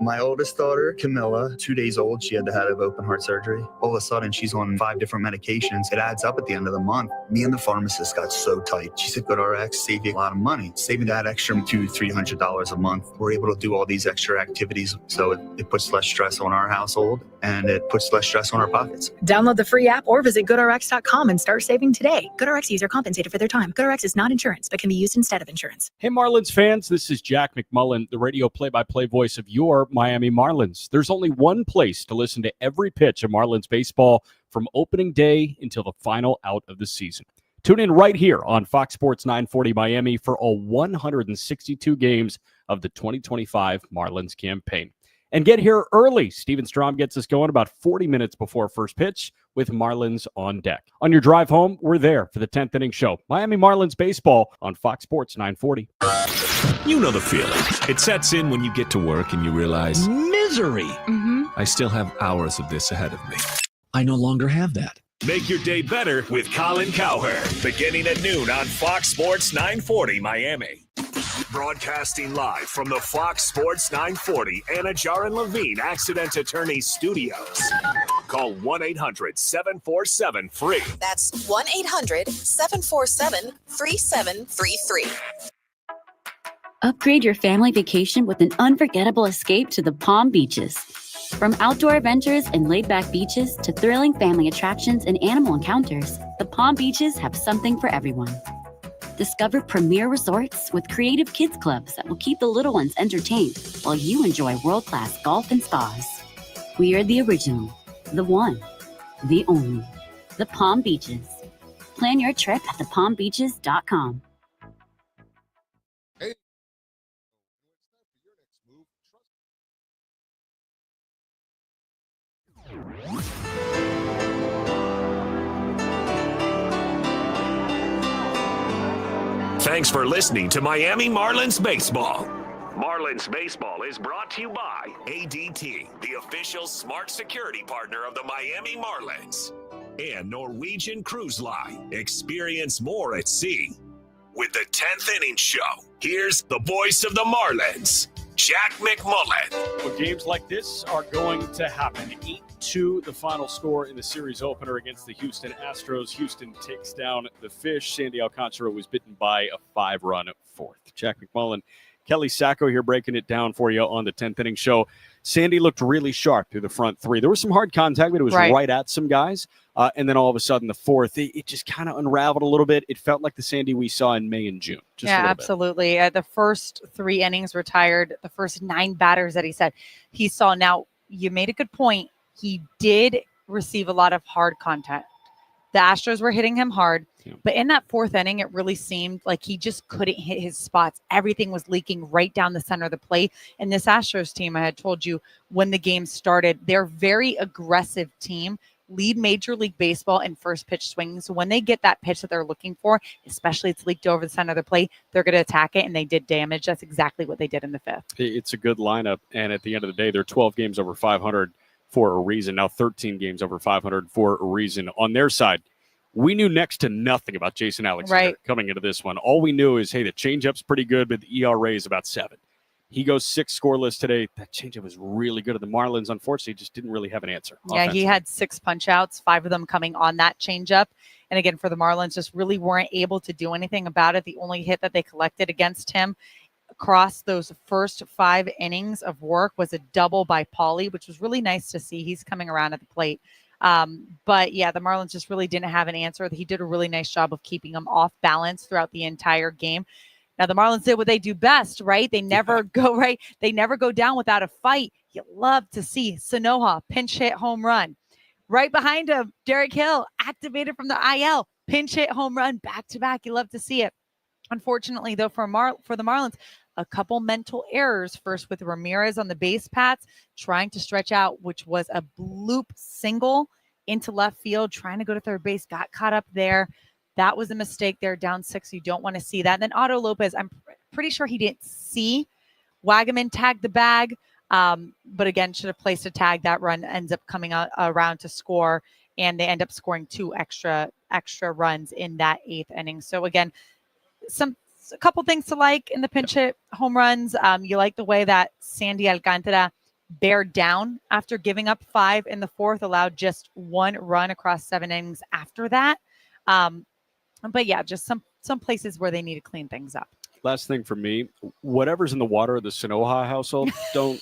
My oldest daughter, Camilla, 2 days old, she had to have open heart surgery. All of a sudden, she's on 5 different medications. It adds up at the end of the month. Me and the pharmacist got so tight. She said, GoodRx, save you a lot of money. Saving that extra $200-$300 a month. We're able to do all these extra activities, so it puts less stress on our household, and it puts less stress on our pockets. Download the free app or visit GoodRx.com and start saving today. GoodRx user compensated for their time. GoodRx is not insurance, but can be used instead of insurance. Hey, Marlins fans, this is Jack McMullen, the radio play-by-play voice of your Miami Marlins. There's only one place to listen to every pitch of Marlins baseball from opening day until the final out of the season. Tune in right here on Fox Sports 940 Miami for all 162 games of the 2025 Marlins campaign. And get here early. Steven Strom gets us going about 40 minutes before first pitch with Marlins on deck. On your drive home, we're there for the 10th inning show. Miami Marlins baseball on Fox Sports 940. You know the feeling. It sets in when you get to work and you realize, misery. I still have hours of this ahead of me. I no longer have that. Make your day better with Colin Cowherd, beginning at noon on Fox Sports 940 Miami. Broadcasting live from the Fox Sports 940 Anajar and Levine Accident Attorney Studios. Call 1-800-747-FREE. That's 1-800-747-3733. Upgrade your family vacation with an unforgettable escape to the Palm Beaches. From outdoor adventures and laid-back beaches to thrilling family attractions and animal encounters, the Palm Beaches have something for everyone. Discover premier resorts with creative kids clubs that will keep the little ones entertained while you enjoy world-class golf and spas. We are the original, the one, the only, the Palm Beaches. Plan your trip at thepalmbeaches.com. Thanks for listening to Miami Marlins Baseball. Marlins Baseball is brought to you by ADT, the official smart security partner of the Miami Marlins. And Norwegian Cruise Line. Experience more at sea. With the 10th inning show, here's the voice of the Marlins, Jack McMullen. Well, games like this are going to happen. 8-2, the final score in the series opener against the Houston Astros. Houston takes down the Fish. Sandy Alcantara was bitten by a 5-run fourth. Jack McMullen, Kelly Sacco here breaking it down for you on the 10th inning show. Sandy looked really sharp through the front three. There was some hard contact, but it was right at some guys. And then all of a sudden, the fourth, it just kind of unraveled a little bit. It felt like the Sandy we saw in May and June. Just yeah, absolutely. The first 3 innings retired, the first 9 batters that he saw. Now, you made a good point. He did receive a lot of hard contact. The Astros were hitting him hard. Yeah. But in that 4th inning, it really seemed like he just couldn't hit his spots. Everything was leaking right down the center of the plate. And this Astros team, I had told you when the game started, they're a very aggressive team, lead Major League Baseball in first pitch swings. So when they get that pitch that they're looking for, especially it's leaked over the center of the plate, they're going to attack it, and they did damage. That's exactly what they did in the 5th. It's a good lineup, and at the end of the day, they're 12 games over 500 for a reason. Now 13 games over 500 for a reason. On their side, we knew next to nothing about Jason Alexander coming into this one. All we knew is, hey, the changeup's pretty good, but the ERA is about 7. He goes 6 scoreless today. That changeup was really good. The Marlins, unfortunately, just didn't really have an answer. Yeah, he had 6 punch-outs, 5 of them coming on that changeup. And again, for the Marlins, just really weren't able to do anything about it. The only hit that they collected against him across those first 5 innings of work was a double by Pauly, which was really nice to see. He's coming around at the plate. But yeah, the Marlins just really didn't have an answer. He did a really nice job of keeping them off balance throughout the entire game. Now, the Marlins did what they do best, right? They never go right. They never go down without a fight. You love to see Sanoja pinch hit home run. Right behind him, Derek Hill activated from the IL, pinch hit home run back to back. You love to see it. Unfortunately, though, for the Marlins, a couple mental errors. First with Ramirez on the base paths, trying to stretch out, which was a bloop single into left field, trying to go to third base, got caught up there. That was a mistake there, down 6. You don't want to see that. And then Otto Lopez, I'm pretty sure he didn't see Wagaman tag the bag, but again, should have placed a tag. That run ends up coming around to score, and they end up scoring 2 extra runs in that 8th inning. So again, a couple things to like in the pinch hit home runs. You like the way that Sandy Alcantara bared down after giving up 5 in the 4th, allowed just 1 run across 7 innings after that. But yeah, just some places where they need to clean things up. Last thing for me, whatever's in the water of the Sanoha household, don't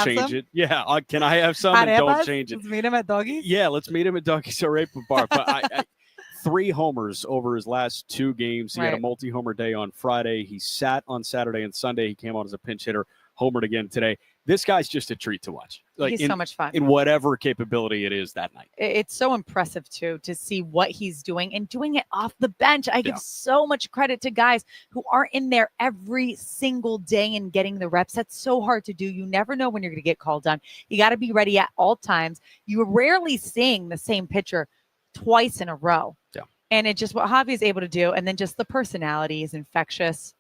change it. Yeah, can I have some? And don't change it. Let's meet him at Doggies. Yeah, let's meet him at Doggies or Bar. But I 3 homers over his last 2 games. He had a multi-homer day on Friday. He sat on Saturday and Sunday. He came on as a pinch hitter, homered again today. This guy's just a treat to watch. He's so much fun. In whatever capability it is that night. It's so impressive, too, to see what he's doing and doing it off the bench. I give so much credit to guys who are in there every single day and getting the reps. That's so hard to do. You never know when you're going to get called on. You got to be ready at all times. You're rarely seeing the same pitcher twice in a row. Yeah. And it's just what Javi is able to do. And then just the personality is infectious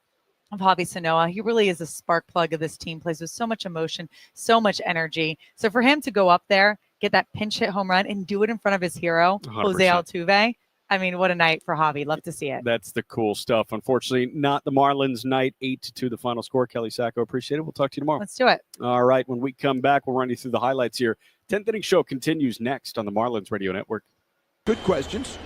of Javi Sanoa. He really is a spark plug of this team, plays with so much emotion, so much energy. So for him to go up there, get that pinch hit home run and do it in front of his hero, 100%. Jose Altuve, I mean, what a night for Javi. Love to see it. That's the cool stuff. Unfortunately, not the Marlins night. 8-2 the final score. Kelly Sacco, appreciate it. We'll talk to you tomorrow. Let's do it. All right. When we come back, we'll run you through the highlights here. 10th Inning Show continues next on the Marlins Radio Network. Good questions.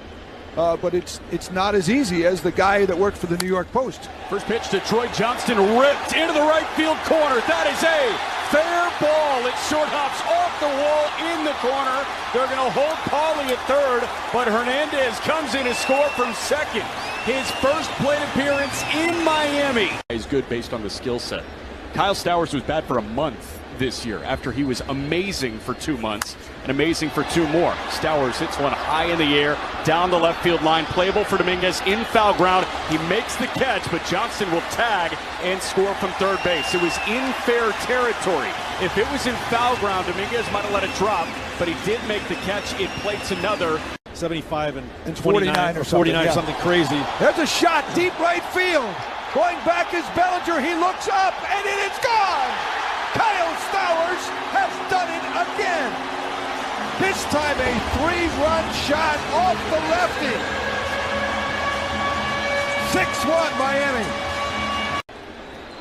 But it's not as easy as the guy that worked for the New York Post. First pitch to Troy Johnston, ripped into the right field corner. That is a fair ball. It short hops off the wall in the corner. They're going to hold Pauly at third, but Hernandez comes in to score from second. His first plate appearance in Miami. He's good based on the skill set. Kyle Stowers was bad for a month this year after he was amazing for 2 months and amazing for 2 more. Stowers hits one high in the air, down the left field line, playable for Dominguez in foul ground. He makes the catch, but Johnston will tag and score from third base. It was in fair territory. If it was in foul ground, Dominguez might have let it drop, but he did make the catch. It plates another 75 and 49 or 49, something crazy. There's a shot, deep right field. Going back is Bellinger. He looks up, and it is gone. Kyle Stowers has done it again. This time a 3-run shot off the lefty. 6-1 Miami.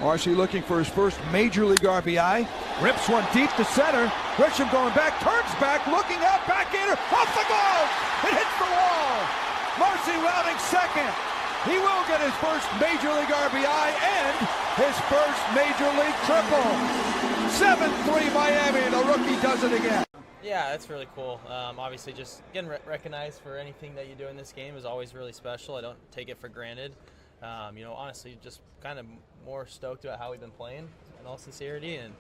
Marcy looking for his first Major League RBI. Rips one deep to center. Grisham going back, turns back, looking up, backhander, off the glove. It hits the wall. Marcy rounding second. He will get his first Major League RBI and his first Major League triple. 7-3 Miami, and the rookie does it again. Yeah, that's really cool. Obviously, just getting recognized for anything that you do in this game is always really special. I don't take it for granted. Honestly, just kind of more stoked about how we've been playing, in all sincerity, and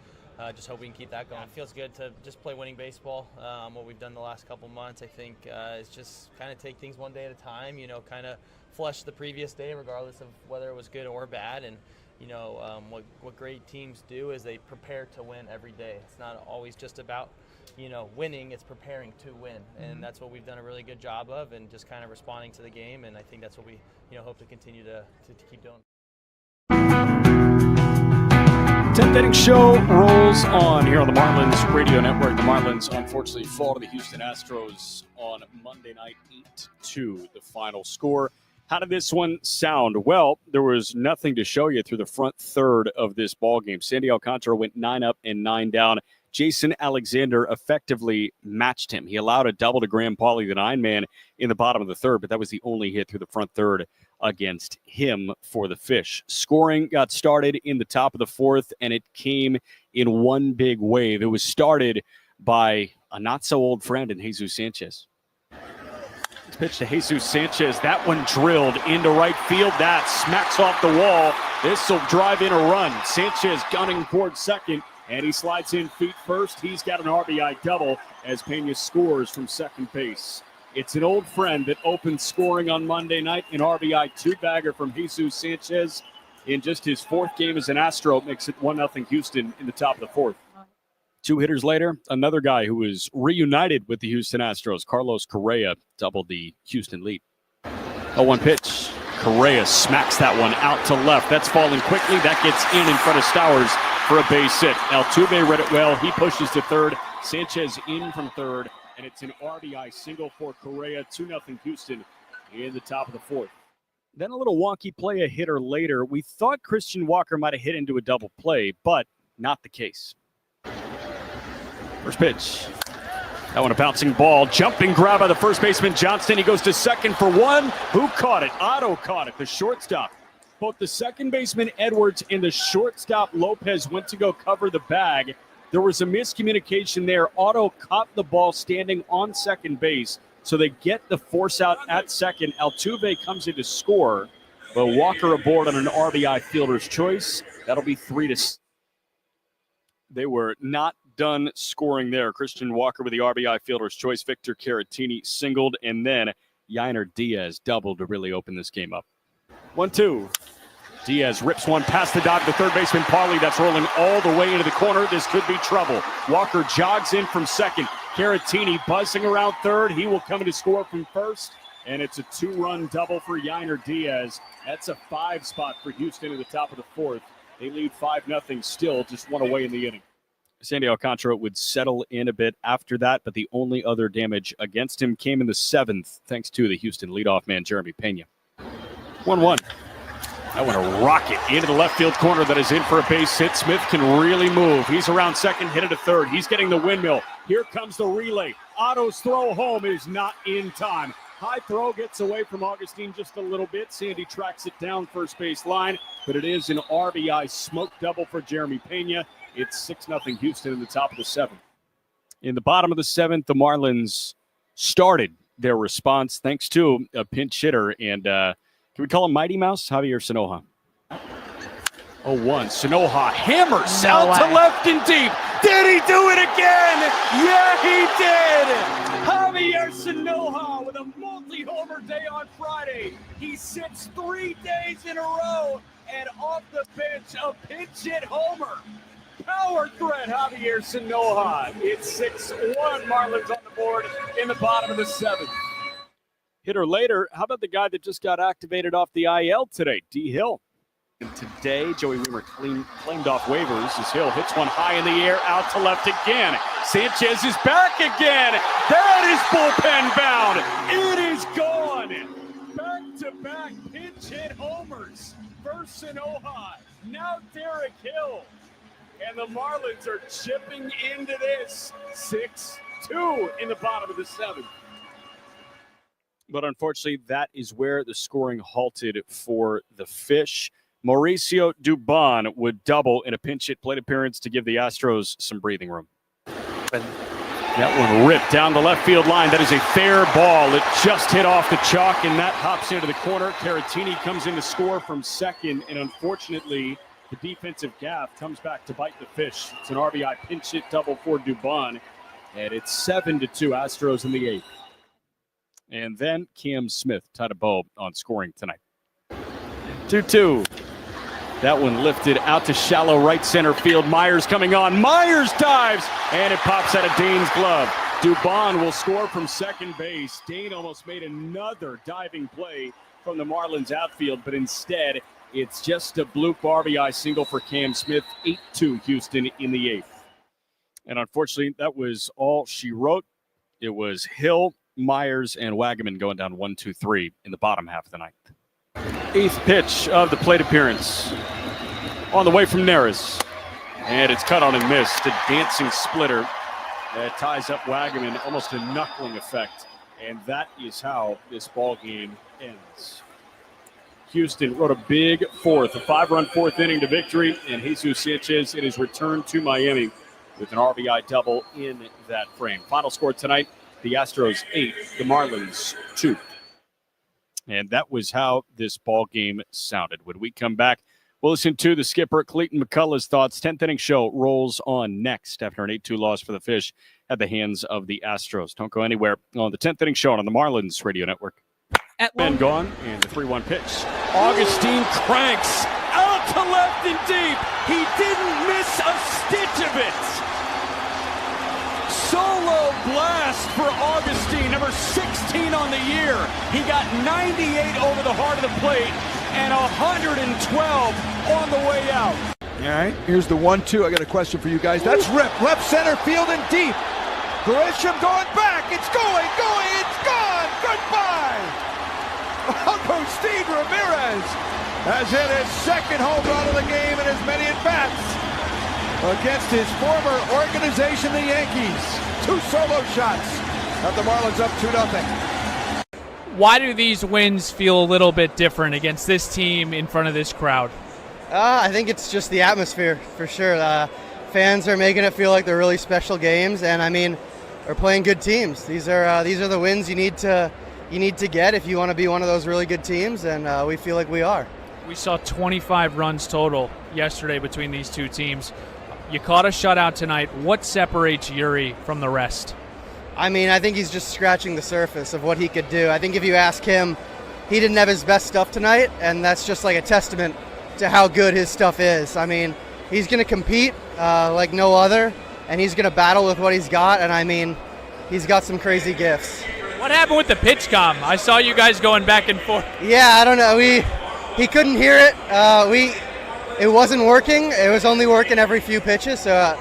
just hope we can keep that going. It feels good to just play winning baseball. What we've done the last couple months, I think, is just kind of take things one day at a time, kind of flush the previous day regardless of whether it was good or bad. And, what great teams do is they prepare to win every day. It's not always just about, winning, it's preparing to win. And that's what we've done a really good job of, and just kind of responding to the game. And I think that's what we, hope to continue to keep doing. 10th Inning Show rolls on here on the Marlins Radio Network. The Marlins unfortunately fall to the Houston Astros on Monday night, 8-2, the final score. How did this one sound? Well, there was nothing to show you through the front third of this ballgame. Sandy Alcantara went 9 up and 9 down. Jason Alexander effectively matched him. He allowed a double to Graham Pauly, the 9-man, in the bottom of the third, but that was the only hit through the front third against him for the Fish. Scoring got started in the top of the fourth, and it came in one big wave. It was started by a not-so-old friend in Jesus Sanchez. Pitch to Jesus Sanchez. That one drilled into right field. That smacks off the wall. This will drive in a run. Sanchez gunning towards second, and he slides in feet first. He's got an RBI double as Pena scores from second base. It's an old friend that opened scoring on Monday night. An RBI two-bagger from Jesus Sanchez in just his 4th game as an Astro. Makes it 1-0 Houston in the top of the 4th. 2 hitters later, another guy who was reunited with the Houston Astros, Carlos Correa, doubled the Houston lead. 0-1 pitch. Correa smacks that one out to left. That's falling quickly. That gets in front of Stowers for a base hit. Altuve read it well. He pushes to third. Sanchez in from third, and it's an RBI single for Correa. 2-0 Houston in the top of the 4th. Then a little wonky play a hitter later. We thought Christian Walker might have hit into a double play, but not the case. First pitch. That one a bouncing ball. Jumping grab by the first baseman Johnston. He goes to second for one. Who caught it? Otto caught it, the shortstop. Both the second baseman Edwards and the shortstop Lopez went to go cover the bag. There was a miscommunication there. Otto caught the ball standing on second base. So they get the force out at second. Altuve comes in to score. But Walker aboard on an RBI fielder's choice. That'll be 3-6. They were not done scoring there. Christian Walker with the RBI fielder's choice. Victor Caratini singled, and then Yainer Diaz doubled to really open this game up. 1-2. Diaz rips one past the dot to third baseman Parley. That's rolling all the way into the corner. This could be trouble. Walker jogs in from second. Caratini buzzing around third. He will come in to score from first, and it's a 2-run double for Yainer Diaz. That's a 5 spot for Houston at the top of the fourth. They lead 5-0 still, just one away in the inning. Sandy Alcantara would settle in a bit after that, but the only other damage against him came in the 7th, thanks to the Houston leadoff man, Jeremy Pena. 1-1. That one a rocket into the left field corner that is in for a base hit. Smith can really move. He's around second, hit it to third. He's getting the windmill. Here comes the relay. Otto's throw home is not in time. High throw gets away from Augustine just a little bit. Sandy tracks it down first base line, but it is an RBI smoke double for Jeremy Pena. It's 6-0 Houston in the top of the 7th. In the bottom of the 7th, the Marlins started their response thanks to a pinch hitter. And can we call him Mighty Mouse? Javier Sanoja. 0-1. Sanoja hammers out to left and deep. Did he do it again? Yeah, he did. Javier Sanoja with a multi-homer day on Friday. He sits 3 days in a row, and off the bench, a pinch hit homer. Power threat, Javier Sanoja. It's 6-1. Marlins on the board in the bottom of the 7th. Hitter later, how about the guy that just got activated off the IL today, D. Hill? And today, Joey Wiemer claimed off waivers as Hill hits one high in the air, out to left again. Sanchez is back again. That is bullpen bound. It is gone. Back-to-back pinch hit homers. First Sanoja, now Derek Hill. And the Marlins are chipping into this 6-2 in the bottom of the 7th. But unfortunately, that is where the scoring halted for the Fish. Mauricio Dubon would double in a pinch hit plate appearance to give the Astros some breathing room. And that one ripped down the left field line. That is a fair ball. It just hit off the chalk, and that hops into the corner. Caratini comes in to score from second, and unfortunately, the defensive gaffe comes back to bite the Fish. It's an RBI pinch hit double for Dubon, and it's 7-2 Astros in the 8th. And then Cam Smith tied a bow on scoring tonight. 2-2. That one lifted out to shallow right center field. Myers coming on. Myers dives, and it pops out of Dane's glove. Dubon will score from second base. Dane almost made another diving play from the Marlins outfield, but instead, it's just a bloop RBI single for Cam Smith. 8-2 Houston in the 8th. And unfortunately, that was all she wrote. It was Hill, Myers, and Wagaman going down 1-2-3 in the bottom half of the ninth. 8th pitch of the plate appearance on the way from Neris. And it's cut on and missed. A dancing splitter that ties up Wagaman, almost a knuckling effect. And that is how this ball game ends. Houston wrote a big fourth, a 5-run fourth inning to victory, and Jesus Sanchez in his return to Miami with an RBI double in that frame. Final score tonight, the Astros 8, the Marlins 2. And that was how this ball game sounded. When we come back, we'll listen to the skipper, Clayton McCullough's thoughts. 10th inning show rolls on next after an 8-2 loss for the Fish at the hands of the Astros. Don't go anywhere on the 10th inning show on the Marlins Radio Network. Ben gone, and the 3-1 pitch. Augustine cranks out to left and deep. He didn't miss a stitch of it. Solo blast for Augustine, number 16 on the year. He got 98 over the heart of the plate and 112 on the way out. All right, here's the 1-2. I got a question for you guys. That's ripped left center field and deep. Grisham going back. It's going. It's gone. Goodbye. Agustin Ramirez has hit his second home run of the game in as many at-bats. against his former organization, the Yankees. 2 solo shots. Got the Marlins up 2-0. Why do these wins feel a little bit different against this team in front of this crowd? I think it's just the atmosphere, for sure. Fans are making it feel like they're really special games, and I mean, we're playing good teams. These are the wins you need to get if you want to be one of those really good teams, and we feel like we are. We saw 25 runs total yesterday between these two teams. You caught a shutout tonight. What separates Yuri from the rest? I mean, I think he's just scratching the surface of what he could do. I think if you ask him, he didn't have his best stuff tonight, and that's just like a testament to how good his stuff is. I mean, he's going to compete like no other, and he's going to battle with what he's got, and I mean, he's got some crazy gifts. What happened with the pitch comm? I saw you guys going back and forth. Yeah, I don't know. He couldn't hear it. It wasn't working. It was only working every few pitches, so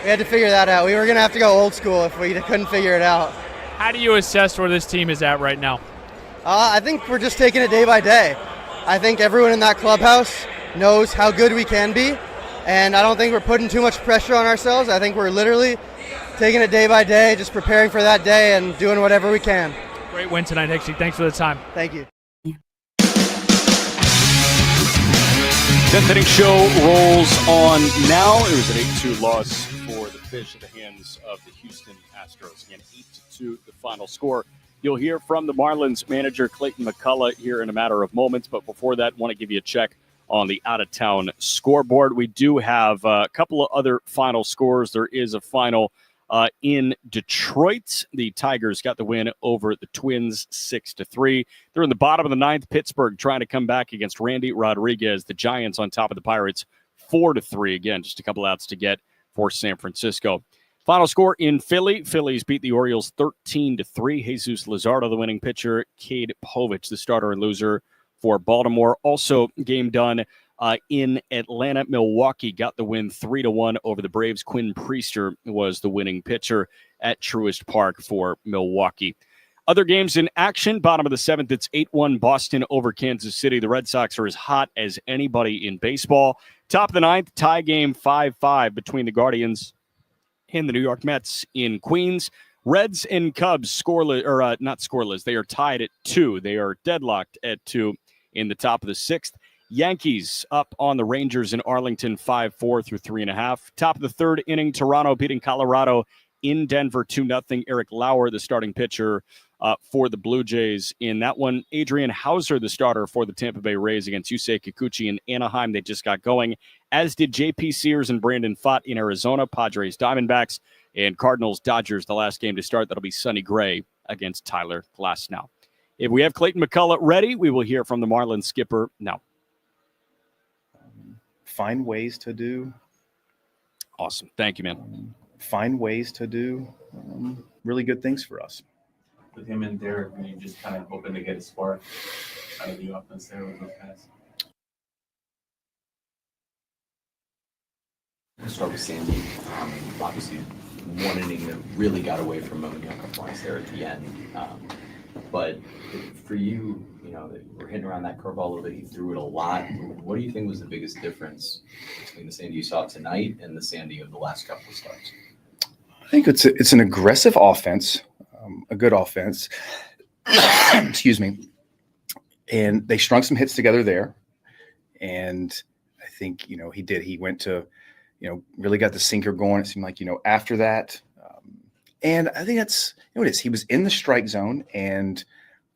we had to figure that out. We were going to have to go old school if we couldn't figure it out. How do you assess where this team is at right now? I think we're just taking it day by day. I think everyone in that clubhouse knows how good we can be, and I don't think we're putting too much pressure on ourselves. I think we're literally taking it day by day, just preparing for that day and doing whatever we can. Great win tonight, Hixie. Thanks for the time. Thank you. 10th inning show rolls on now. It was an 8-2 loss for the Fish at the hands of the Houston Astros. Again, 8-2 the final score. You'll hear from the Marlins manager, Clayton McCullough, here in a matter of moments. But before that, I want to give you a check on the out-of-town scoreboard. We do have a couple of other final scores. There is a final in Detroit. The Tigers got the win over the Twins 6-3. They're in the bottom of the ninth. Pittsburgh trying to come back against Randy Rodriguez. The Giants on top of the Pirates 4-3. Again, just a couple outs to get for San Francisco. Final score in Philly. Phillies beat the Orioles 13-3. Jesus Luzardo, the winning pitcher. Cade Povich, the starter and loser for Baltimore. Also game done in Atlanta. Milwaukee got the win 3-1 over the Braves. Quinn Priester was the winning pitcher at Truist Park for Milwaukee. Other games in action. Bottom of the seventh, it's 8-1 Boston over Kansas City. The Red Sox are as hot as anybody in baseball. Top of the ninth, tie game 5-5 between the Guardians and the New York Mets in Queens. Reds and Cubs scoreless, or not scoreless. They are tied at 2. They are deadlocked at 2 in the top of the sixth. Yankees up on the Rangers in Arlington 5-4 through 3.5. Top of the third inning, Toronto beating Colorado in Denver 2-0. Eric Lauer, the starting pitcher for the Blue Jays in that one. Adrian Hauser, the starter for the Tampa Bay Rays against Yusei Kikuchi in Anaheim. They just got going, as did J.P. Sears and Brandon Pfaadt in Arizona. Padres Diamondbacks and Cardinals Dodgers, the last game to start. That'll be Sonny Gray against Tyler Glasnow. If we have Clayton McCullough ready, we will hear from the Marlins skipper now. Find ways to do. Awesome. Thank you, man. Find ways to do really good things for us. With him and Derek, I mean, just kind of hoping to get a spark out of the offense there with those guys. Let's start with Sandy. Obviously, one inning that really got away from him, a couple lines there at the end. But for you, we're hitting around that curveball a little bit. You threw it a lot. What do you think was the biggest difference between the Sandy you saw tonight and the Sandy of the last couple of starts? I think it's an aggressive offense, a good offense. Excuse me. And they strung some hits together there. And I think, he did. He went to, really got the sinker going. It seemed like, after that. And I think that's, it is. He was in the strike zone and,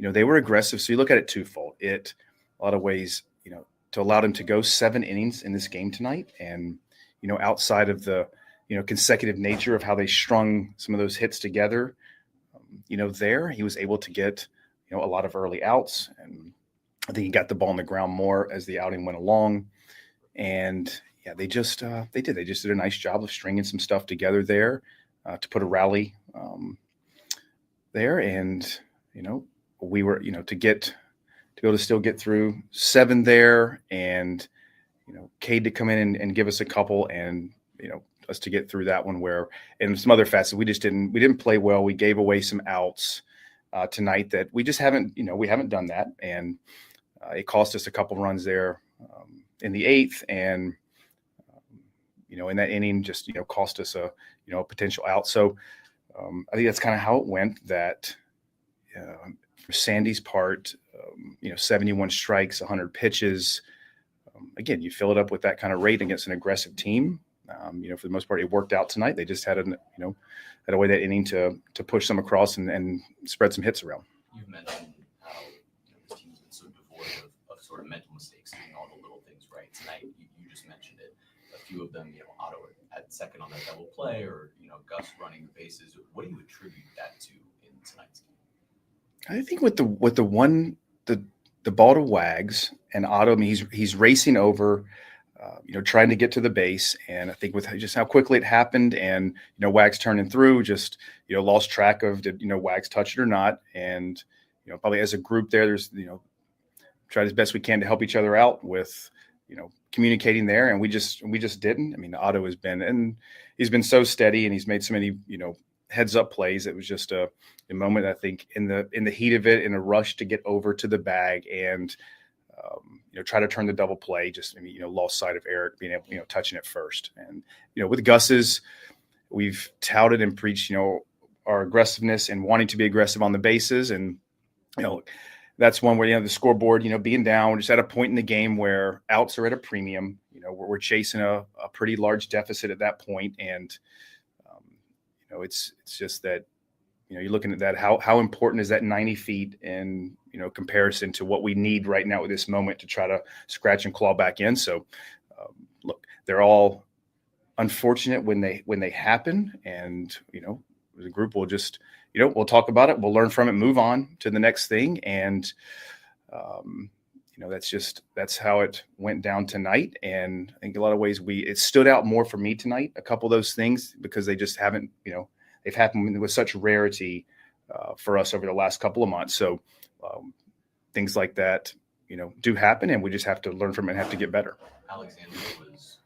they were aggressive. So you look at it twofold. A lot of ways, to allow them to go 7 innings in this game tonight. And, outside of the, consecutive nature of how they strung some of those hits together, there he was able to get, a lot of early outs. And I think he got the ball on the ground more as the outing went along. And yeah, they just did a nice job of stringing some stuff together there to put a rally there. And, we were, to be able to still get through 7 there and, Cade to come in and give us a couple and, us to get through that one and some other facets, we didn't play well. We gave away some outs tonight that we just haven't, we haven't done that. And it cost us a couple runs there in the 8th. And in that inning just, cost us a potential out. So I think that's kind of how it went, that for Sandy's part, 71 strikes, 100 pitches. Again, you fill it up with that kind of rate against an aggressive team. For the most part, it worked out tonight. They just had a way that inning to push them across and spread some hits around. You've mentioned how this team's been so devoid of sort of mental mistakes, doing all the little things right. Tonight, you just mentioned it. A few of them, Otto at second on that double play, or Gus running the bases. What do you attribute that to in tonight's game? I think with the ball to Wags and Otto, I mean, he's racing over, trying to get to the base. And I think with just how quickly it happened and, Wags turning through, just, lost track of, did, Wags touch it or not. And, probably as a group there's, tried as best we can to help each other out with, communicating there. And we just didn't. I mean, Otto he's been so steady and he's made so many, heads up plays. It was just a moment, I think, in the heat of it, in a rush to get over to the bag and, try to turn the double play, just, lost sight of Eric being able, touching it first. And, with Gus's, we've touted and preached, our aggressiveness and wanting to be aggressive on the bases. And, that's one where, the scoreboard, being down, we're just at a point in the game where outs are at a premium, we're chasing a pretty large deficit at that point. And, it's just that, you're looking at that, how important is that 90 feet in, comparison to what we need right now at this moment to try to scratch and claw back in. So look, they're all unfortunate when they happen. And, the group will just, we'll talk about it. We'll learn from it, move on to the next thing. And, that's how it went down tonight. And I think a lot of ways it stood out more for me tonight, a couple of those things, because they just haven't, they've happened with such rarity for us over the last couple of months. So things like that, do happen, and we just have to learn from it and have to get better. Alexander was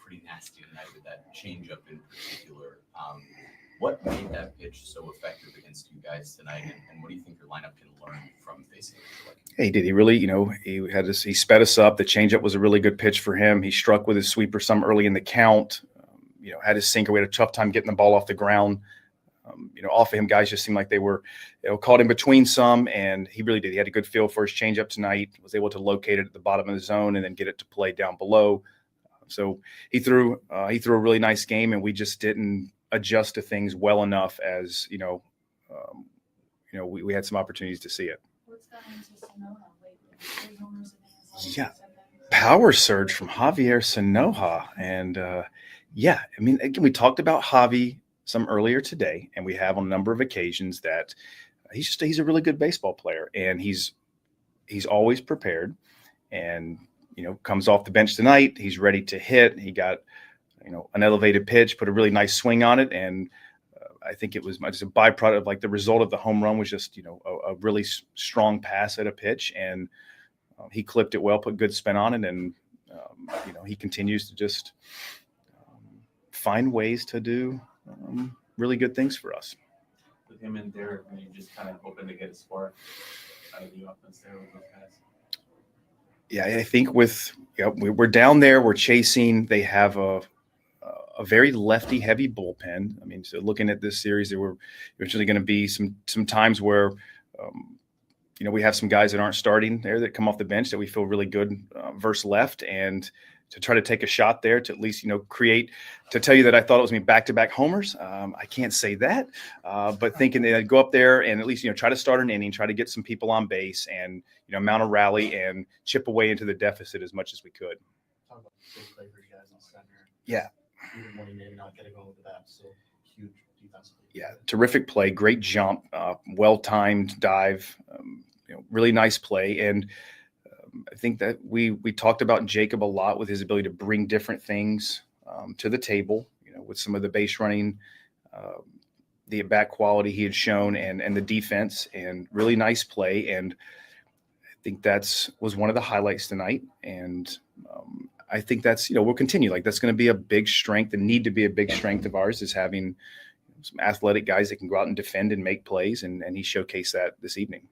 pretty nasty tonight with that changeup in particular. What made that pitch so effective against you guys tonight, and what do you think your lineup can learn from facing it? Yeah, he did. He really, he sped us up. The changeup was a really good pitch for him. He struck with his sweeper some early in the count. Had his sinker. We had a tough time getting the ball off the ground. Off of him, guys just seemed like they were, caught in between some, and he really did. He had a good feel for his changeup tonight. Was able to locate it at the bottom of the zone and then get it to play down below. So he threw a really nice game, and we just didn't adjust to things well enough as we had some opportunities to see it. Yeah, power surge from Javier Sanoja, and again, we talked about Javi some earlier today, and we have on a number of occasions that he's a really good baseball player, and he's always prepared, and comes off the bench tonight. He's ready to hit. He got an elevated pitch, put a really nice swing on it, and I think it was just a byproduct of, like, the result of the home run was just a really strong pass at a pitch, and he clipped it well, put good spin on it, and he continues to just find ways to do really good things for us. With him and Derek, you're just kind of hoping to get a spark out of the offense there with those guys. Yeah, I think we're down there, we're chasing. They have a very lefty heavy bullpen. I mean, so looking at this series, there were eventually going to be some times where, we have some guys that aren't starting there that come off the bench that we feel really good versus left, and to try to take a shot there to at least, create, to tell you that I thought it was going to be back-to-back homers. I can't say that, but thinking that I'd go up there and at least, try to start an inning, try to get some people on base and, mount a rally and chip away into the deficit as much as we could. Talk about the big play for you guys in center. Yeah. Even when you not getting over the bat, so huge defensively. Yeah, terrific play, great jump, well-timed dive, really nice play. And I think that we talked about Jacob a lot with his ability to bring different things to the table, with some of the base running, the at-bat quality he had shown, and the defense, and really nice play. And I think was one of the highlights tonight. And I think that's, we'll continue. Like, that's going to be a big strength and need to be a big strength of ours, is having some athletic guys that can go out and defend and make plays. And he showcased that this evening.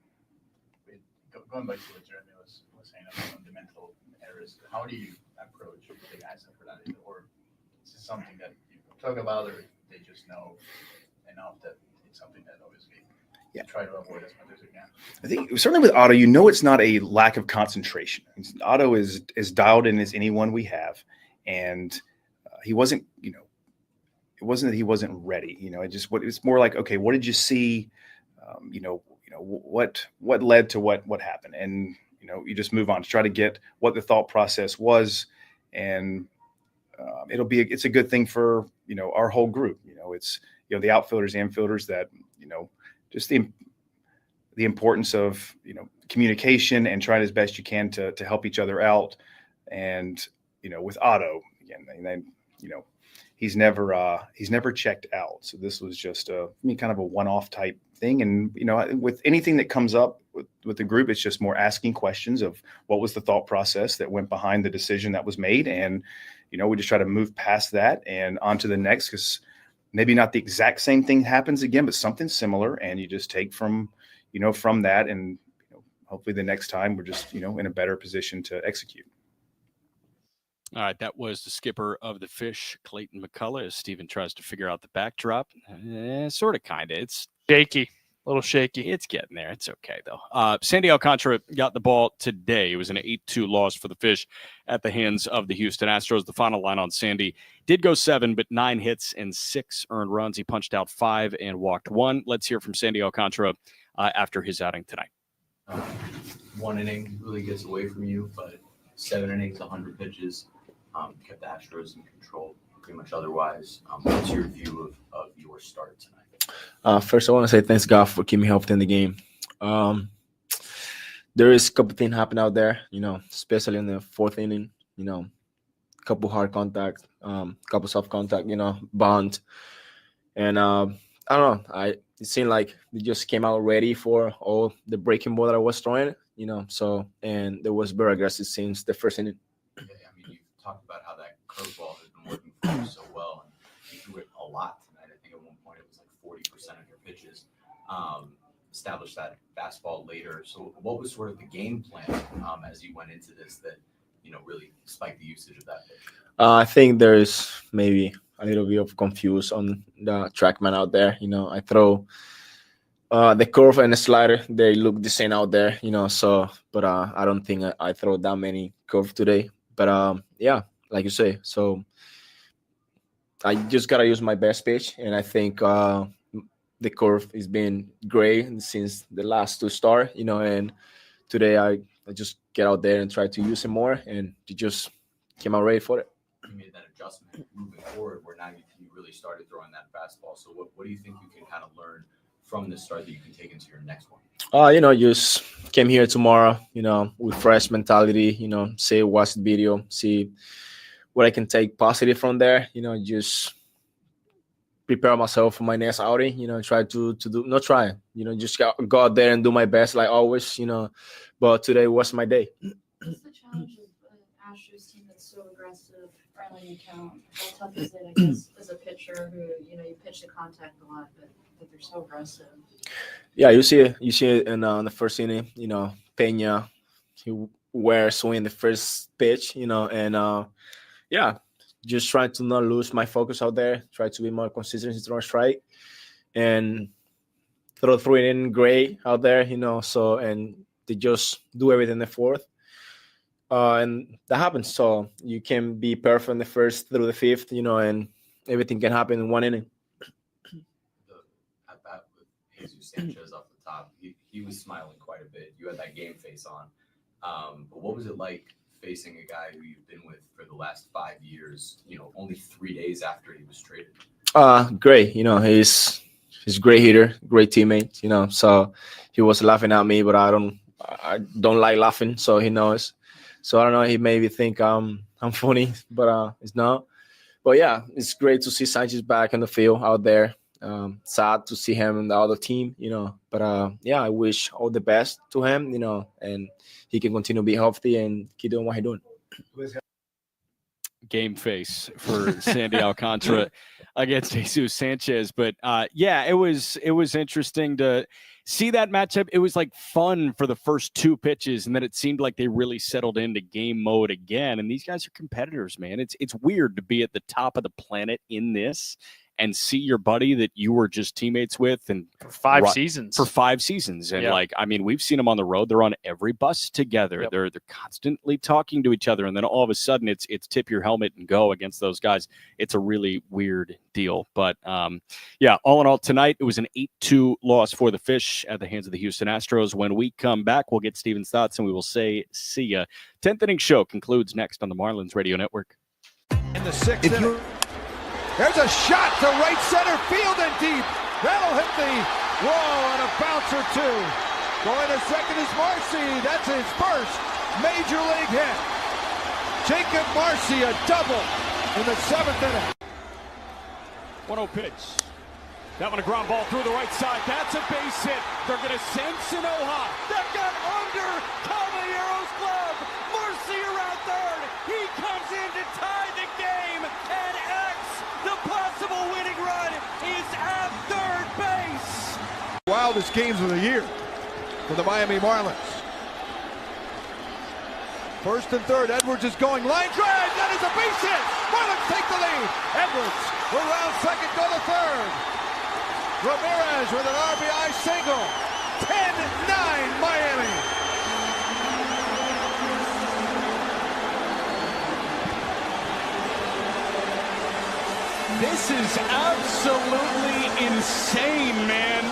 Going back to what Jeremy was saying about the mental errors, how do you approach the guys for that? Or something that you talk about, or they just know enough that it's something that obviously you try to avoid as much as you can? I think certainly with Otto, it's not a lack of concentration. Otto is as dialed in as anyone we have, and he wasn't, it wasn't that he wasn't ready. It's more like, okay, what did you see? What led to what happened, and you just move on to try to get what the thought process was, and it's a good thing for our whole group. It's the outfielders and infielders that just the importance of communication and trying as best you can to help each other out. And with Otto again, he's never checked out. So this was just kind of a one-off type thing. And with anything that comes up with the group, it's just more asking questions of what was the thought process that went behind the decision that was made, and we just try to move past that and on to the next, because maybe not the exact same thing happens again, but something similar, and you just take from that, and hopefully the next time we're just in a better position to execute. All right, that was the skipper of the Fish, Clayton McCullough, as Steven tries to figure out the backdrop. Sort of, kind of. It's shaky, a little shaky. It's getting there. It's okay, though. Sandy Alcantara got the ball today. It was an 8-2 loss for the Fish at the hands of the Houston Astros. The final line on Sandy did go 7, but 9 hits and 6 earned runs. He punched out 5 and walked 1. Let's hear from Sandy Alcantara after his outing tonight. 1 inning really gets away from you, but 7 innings, 100 pitches, kept the Astros in control pretty much otherwise. What's your view of your start tonight? First, I want to say thanks God for keeping me healthy in the game. There is a couple things happening out there, especially in the 4th inning, couple hard contact, couple soft contact, bunt. And I don't know, it seemed like they just came out ready for all the breaking ball that I was throwing, and there was very aggressive since the 1st inning. Yeah, you talked about how that curveball has been working for you so well, and you threw it a lot tonight. I think at one point it was like 40% of your pitches. Established that fastball later. So what was sort of the game plan as you went into this that really spiked the usage of that pitch? I think there's maybe a little bit of confuse on the TrackMan out there. I throw the curve and the slider, they look the same out there, but I don't think I throw that many curve today. But yeah, like you say, so I just gotta use my best pitch, and I think the curve has been great since the last 2 start, and today I just get out there and try to use it more, and it just came out ready for it. You made that adjustment moving forward where now you really started throwing that fastball. So what do you think you can kind of learn from this start that you can take into your next one? Just came here tomorrow, with fresh mentality, say watch the video, see what I can take positive from there, just prepare myself for my next outing, try to do, not try, just go out there and do my best like always, but today was my day. What's the challenge of an Astros team that's so aggressive early in count? How tough is it, I guess, as a pitcher who, you pitch the contact a lot, but they're so aggressive? Yeah, you see it in the 1st inning, Peña, he were swinging the first pitch, and yeah, just trying to not lose my focus out there, try to be more consistent in throwing strike, and throw 3 in great out there, so, and they just do everything in the 4th. And that happens. So you can be perfect in the 1st through the 5th, and everything can happen in 1 inning. At bat with Jesus Sanchez off the top, he was smiling quite a bit. You had that game face on. But what was it like facing a guy who you've been with for the last 5 years, only 3 days after he was traded? Great. He's a great hitter, great teammate, so he was laughing at me, but I don't like laughing, so he knows. So I don't know, he maybe think I'm funny, but it's not. But yeah, it's great to see Sanchez back in the field out there. Sad to see him in the other team, but yeah, I wish all the best to him, and he can continue to be healthy and keep doing what he's doing. Game face for Sandy Alcantara against Jesus Sanchez. But yeah, it was interesting to see that matchup. It was like fun for the first 2 pitches, and then it seemed like they really settled into game mode again. And these guys are competitors, man. It's weird to be at the top of the planet in this and see your buddy that you were just teammates with and for 5 seasons. For 5 seasons. And like, I mean, we've seen them on the road. They're on every bus together. Yep. They're constantly talking to each other. And then all of a sudden it's tip your helmet and go against those guys. It's a really weird deal. But yeah, all in all, tonight it was an 8-2 loss for the Fish at the hands of the Houston Astros. When we come back, we'll get Steven's thoughts and we will say, see ya. 10th inning show concludes next on the Marlins Radio Network. In the 6th inning. There's a shot to right center field and deep. That'll hit the wall on a bounce or 2. Going to second is Marcy. That's his first major league hit. Jacob Marcy, a double in the 7th inning. 1-0 pitch. That one a ground ball through the right side. That's a base hit. They're going to send Sanoha. That got under Caballero's glove. Marcy around third. He comes in to tie the game. And the possible winning run is at third base. Wildest games of the year for the Miami Marlins. First and third, Edwards is going line drive. That is a base hit. Marlins take the lead. Edwards around second, go to third. Ramirez with an RBI single. 10-9 Miami. This is absolutely insane, man.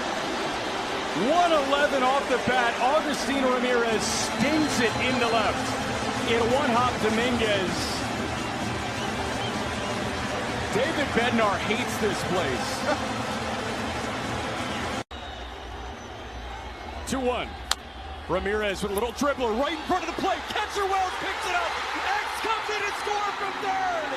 111 off the bat. Augustino Ramirez stings it into left. In one-hop Dominguez. David Bednar hates this place. 2-1. Ramirez with a little dribbler right in front of the plate. Catcher Wells picks it up. X comes in and scores from third.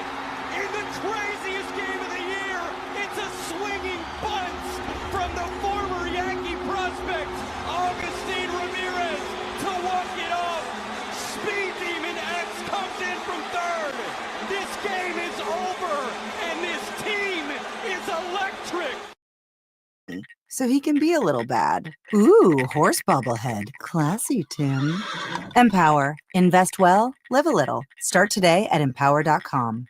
In the craziest game of the year, it's a swinging bunt from the former Yankee prospect, Agustin Ramirez, to walk it off. Speed Demon X comes in from third. This game is over, and this team is electric. So he can be a little bad. Ooh, horse bobblehead. Classy, Tim. Empower. Invest well. Live a little. Start today at empower.com.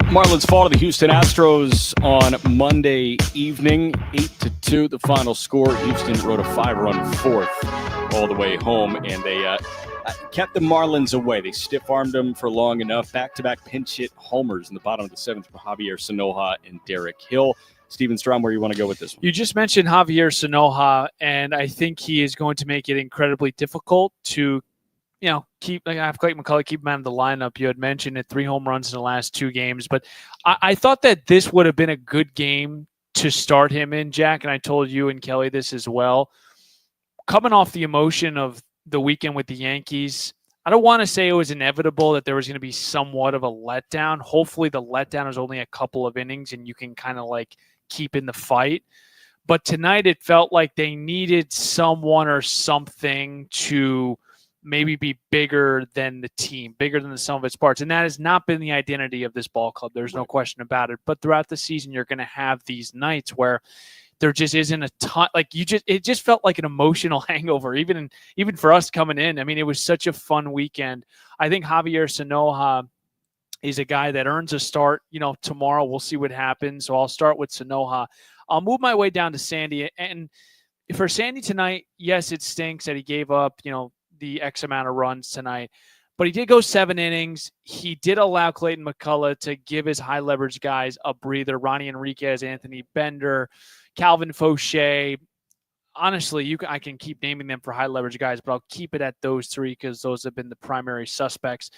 Marlins fall to the Houston Astros on Monday evening, 8-2, the final score. Houston rode a 5-run fourth all the way home, and they kept the Marlins away. They stiff-armed them for long enough. Back-to-back pinch hit homers in the bottom of the 7th for Javier Sanoja and Derek Hill. Steven Strom, where you want to go with this one? You just mentioned Javier Sanoja, and I think he is going to make it incredibly difficult to keep Clayton McCullough, keep him out of the lineup. You had mentioned it, 3 home runs in the last 2 games. But I thought that this would have been a good game to start him in, Jack, and I told you and Kelly this as well. Coming off the emotion of the weekend with the Yankees, I don't want to say it was inevitable that there was going to be somewhat of a letdown. Hopefully the letdown is only a couple of innings and you can kind of like keep in the fight. But tonight it felt like they needed someone or something to maybe be bigger than the team, bigger than the sum of its parts. And that has not been the identity of this ball club. There's no question about it. But throughout the season, you're going to have these nights where there just isn't a ton. It just felt like an emotional hangover, even for us coming in. I mean, it was such a fun weekend. I think Javier Sanoja is a guy that earns a start. Tomorrow we'll see what happens. So I'll start with Sanoja. I'll move my way down to Sandy. And for Sandy tonight, yes, it stinks that he gave up, the X amount of runs tonight, but he did go 7 innings. He did allow Clayton McCullough to give his high leverage guys a breather. Ronnie Enriquez, Anthony Bender, Calvin Fauché. Honestly, I can keep naming them for high leverage guys, but I'll keep it at those 3 because those have been the primary suspects.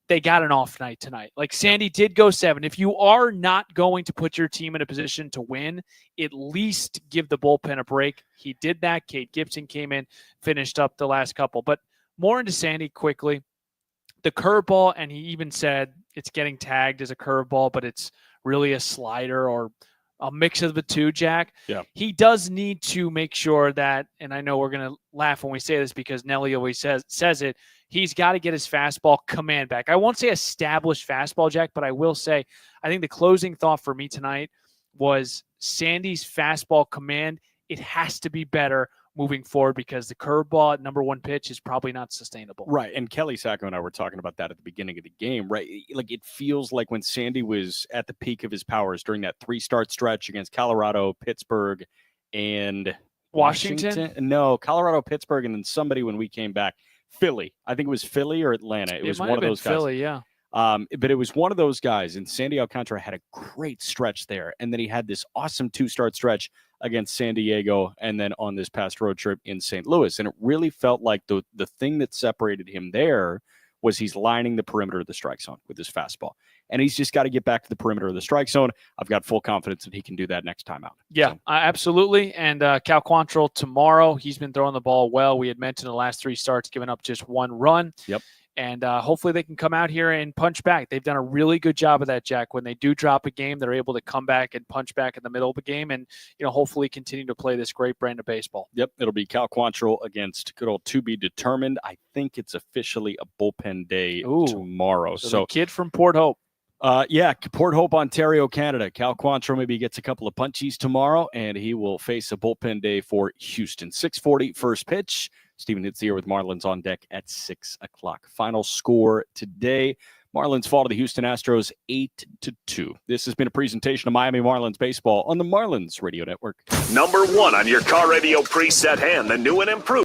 They got an off night tonight. Like Sandy did go 7. If you are not going to put your team in a position to win, at least give the bullpen a break. He did that. Cade Gibson came in, finished up the last couple. But more into Sandy quickly. The curveball, and he even said it's getting tagged as a curveball, but it's really a slider or a mix of the two, Jack. Yeah. He does need to make sure that, and I know we're going to laugh when we say this because Nelly always says it, he's got to get his fastball command back. I won't say established fastball, Jack, but I will say I think the closing thought for me tonight was Sandy's fastball command. It has to be better moving forward because the curveball at number one pitch is probably not sustainable. Right. And Kelly Sacco and I were talking about that at the beginning of the game, right? Like it feels like when Sandy was at the peak of his powers during that 3-start stretch against Colorado, Pittsburgh, and Washington? No, Colorado, Pittsburgh, and then somebody when we came back. Philly. I think it was Philly or Atlanta. It was might one have of those been guys. Philly, yeah. But it was one of those guys, and Sandy Alcantara had a great stretch there. And then he had this awesome 2-start stretch against San Diego and then on this past road trip in St. Louis. And it really felt like the thing that separated him there was he's lining the perimeter of the strike zone with his fastball. And he's just got to get back to the perimeter of the strike zone. I've got full confidence that he can do that next time out. Yeah, absolutely. And Cal Quantrill tomorrow, he's been throwing the ball well. We had mentioned the last 3 starts, giving up just 1 run. Yep. And hopefully they can come out here and punch back. They've done a really good job of that, Jack. When they do drop a game, they're able to come back and punch back in the middle of the game and, hopefully continue to play this great brand of baseball. Yep, it'll be Cal Quantrill against good old to be determined. I think it's officially a bullpen day tomorrow. So the kid from Port Hope. Port Hope, Ontario, Canada. Cal Quantrill maybe gets a couple of punchies tomorrow, and he will face a bullpen day for Houston. 6:40 first pitch. Stephen hits here with Marlins on deck at 6 o'clock. Final score today. Marlins fall to the Houston Astros 8-2. This has been a presentation of Miami Marlins baseball on the Marlins Radio Network. Number 1 on your car radio preset hand, the new and improved